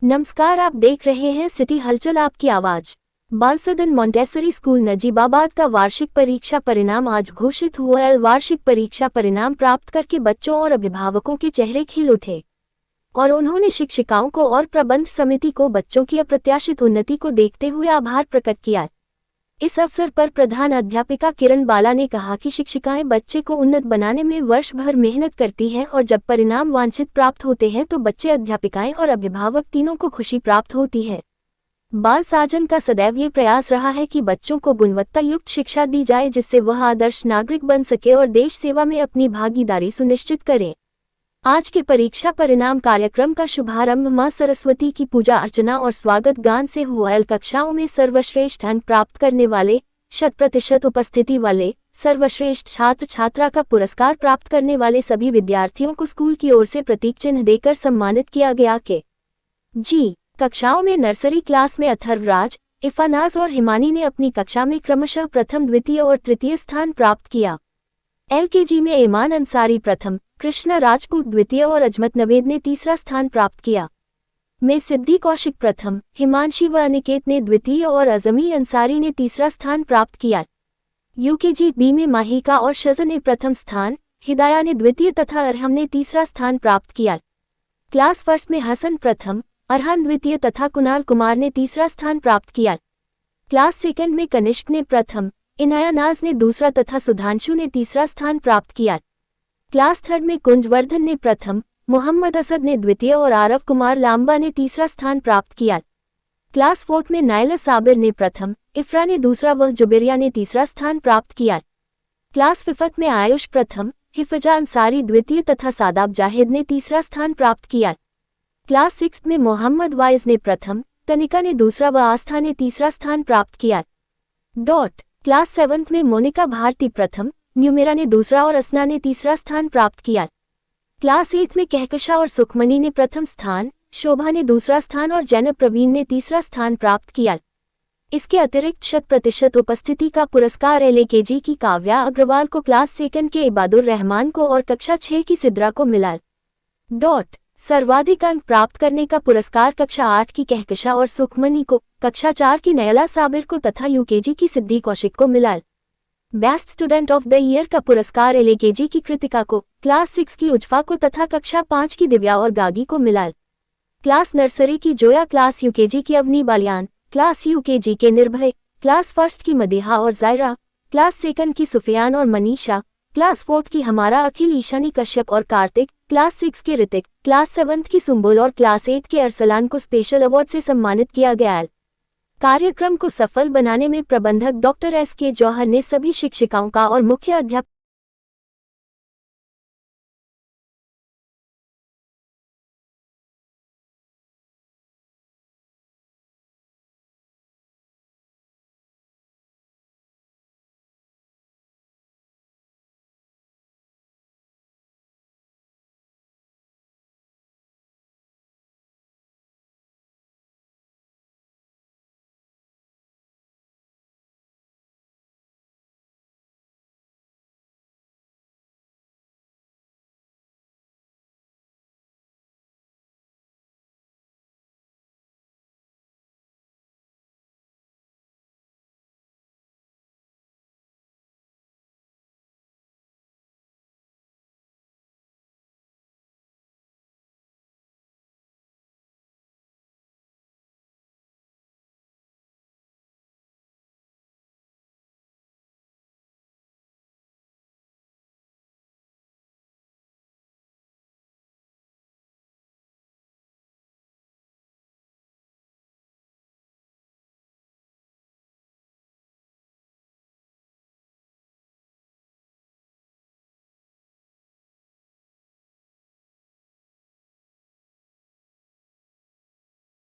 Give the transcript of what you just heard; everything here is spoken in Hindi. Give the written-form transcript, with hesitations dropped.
नमस्कार, आप देख रहे हैं सिटी हलचल आपकी आवाज। बाल सदन मोंटेसरी स्कूल नजीबाबाद का वार्षिक परीक्षा परिणाम आज घोषित हुआ। वार्षिक परीक्षा परिणाम प्राप्त करके बच्चों और अभिभावकों के चेहरे खिल उठे और उन्होंने शिक्षिकाओं को और प्रबंध समिति को बच्चों की अप्रत्याशित उन्नति को देखते हुए आभार प्रकट किया। इस अवसर पर प्रधान अध्यापिका किरण बाला ने कहा कि शिक्षिकाएं बच्चे को उन्नत बनाने में वर्ष भर मेहनत करती हैं और जब परिणाम वांछित प्राप्त होते हैं तो बच्चे, अध्यापिकाएं और अभिभावक तीनों को खुशी प्राप्त होती है। बाल साजन का सदैव ये प्रयास रहा है कि बच्चों को गुणवत्ता युक्त शिक्षा दी जाए जिससे वह आदर्श नागरिक बन सके और देश सेवा में अपनी भागीदारी सुनिश्चित करें। आज के परीक्षा परिणाम कार्यक्रम का शुभारंभ मां सरस्वती की पूजा अर्चना और स्वागत गान से हुआ। कक्षाओं में सर्वश्रेष्ठ अंक प्राप्त करने वाले, 100% उपस्थिति वाले, सर्वश्रेष्ठ छात्र छात्रा का पुरस्कार प्राप्त करने वाले सभी विद्यार्थियों को स्कूल की ओर से प्रतीक चिन्ह देकर सम्मानित किया गया। कक्षाओं में नर्सरी क्लास में अथर्वराज, इफानाज और हिमानी ने अपनी कक्षा में क्रमशः प्रथम, द्वितीय और तृतीय स्थान प्राप्त किया। LKG में ईमान अंसारी प्रथम, कृष्णा राजपूत द्वितीय और अजमत नवेद ने तीसरा स्थान प्राप्त किया। में सिद्धि कौशिक प्रथम, हिमांशी व अनिकेत ने द्वितीय और अजमी अंसारी ने तीसरा स्थान प्राप्त किया। UKG B में माहिका और शज़न ने प्रथम स्थान, हिदाया ने द्वितीय तथा अरहम ने तीसरा स्थान प्राप्त किया। क्लास फर्स्ट में हसन प्रथम, अरहान द्वितीय तथा कुणाल कुमार ने तीसरा स्थान प्राप्त किया। क्लास सेकंड में कनिष्क ने प्रथम, इनाया नाज ने दूसरा तथा सुधांशु ने तीसरा स्थान प्राप्त किया। क्लास थर्ड में कुंजवर्धन ने प्रथम, मोहम्मद असद ने द्वितीय और आरव कुमार लांबा ने तीसरा स्थान प्राप्त किया। क्लास फोर्थ में नाइला साबिर ने प्रथम, इफ्रा ने दूसरा व जुबेरिया ने तीसरा स्थान प्राप्त किया। क्लास फिफ्थ में आयुष प्रथम, हिफजा अंसारी द्वितीय तथा सादाब जाहिद ने तीसरा स्थान प्राप्त किया। क्लास सिक्स्थ में मोहम्मद वाइज ने प्रथम, तनिका ने दूसरा व आस्था ने तीसरा स्थान प्राप्त किया। क्लास सेवंथ में मोनिका भारती प्रथम, न्यूमेरा ने दूसरा और असना ने तीसरा स्थान प्राप्त किया। क्लास 8 में कहकशा और सुखमनी ने प्रथम स्थान, शोभा ने दूसरा स्थान और जैनब प्रवीण ने तीसरा स्थान प्राप्त किया। इसके अतिरिक्त 100% उपस्थिति का पुरस्कार LKG की काव्या अग्रवाल को, क्लास सेकंड के इबादुर रहमान को और कक्षा 6 की सिद्रा को मिला। सर्वाधिक अंक प्राप्त करने का पुरस्कार कक्षा 8 की कहकशा और सुखमनी को, कक्षा 4 की नयला साबिर को तथा UKG की सिद्धि कौशिक को मिला। Best student of the year का पुरस्कार LKG की कृतिका को, क्लास 6 की उज्फा को तथा कक्षा 5 की दिव्या और गागी को मिला। क्लास नर्सरी की जोया, क्लास UKG की अवनी बालियान, क्लास UKG के निर्भय, क्लास फर्स्ट की मदीहा और जायरा, क्लास सेकंड की सुफियान और मनीषा, क्लास फोर्थ की हमारा अखिल, ईशानी कश्यप और कार्तिक, क्लास 6 के ऋतिक, क्लास 7 की सुंबुल और क्लास 8 के अरसलान को स्पेशल अवार्ड से सम्मानित किया गया। कार्यक्रम को सफल बनाने में प्रबंधक डॉक्टर SK जौहर ने सभी शिक्षिकाओं का और मुख्य अध्यापक